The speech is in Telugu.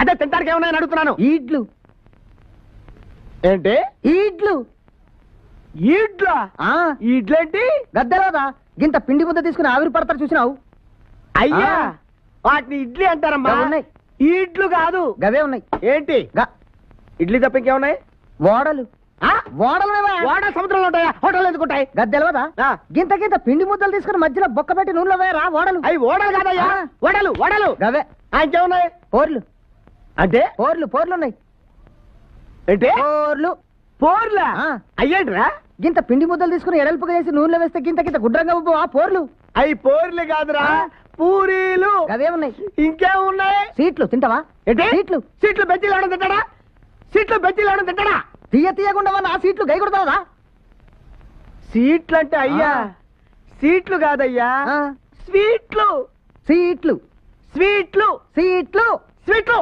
అదే తింటానికి ఏమన్నా అడుగుతున్నాను. ఈడ్లు. ఏంటి? ఈడ్లు. ఈడ్లా? ఈడ్లేంటి? గద్దెలదా గింత పిండి ముద్ద తీసుకుని ఆవిరి పడతారు చూసినావు? అయ్యా వాటిని ఇడ్లీ అంటారమ్మా. ఉన్నాయి. ఈడ్లు కాదు, గవే ఉన్నాయి. ఏంటి? ఇడ్లీ తప్ప ఇంకేమున్నాయి? ఓడలు. ఓడ సముద్రంలో ఉంటాయా? హోటల్ ఎందుకుంటాయి? గద్దెలవదా గింత గింత పిండి ముద్దలు తీసుకుని మధ్యలో బొక్క పెట్టి నూనెలో వేయరా ఓడలు. అవి ఓడలు కాదయ్యా, ఓడలు. ఓడలు గవే. ఇంకేమున్నాయి? పోర్లు. అంటే పోర్లు ఉన్నాయి. ఏంటి? పోర్లు. పోర్లా? అయ్యేంట్రా? గింత పిండి ముద్దలు తీసుకుని ఎడల్పుగా చేసి నూనెలో వేస్తే గింత గింత గుడ్రంగా ఆ పోర్లు. అవి పోర్లు కాదురా, పూరీలు. అవే ఉన్నాయి. ఇంకేమున్నాయి? సీట్లు తింటావా? ఏంటి? సీట్లు. సీట్లు బెజ్జీలు ఎవడం తింటాడా? సీట్లు బెజ్జీలు ఎవడం తింటాడా? తీయకుండా ఆ సీట్లు గై కొడతావా? సీట్లు అంటే అయ్యా సీట్లు కాదయ్యా, స్వీట్లు. సీట్లు. స్వీట్లు. సీట్లు. స్వీట్లు.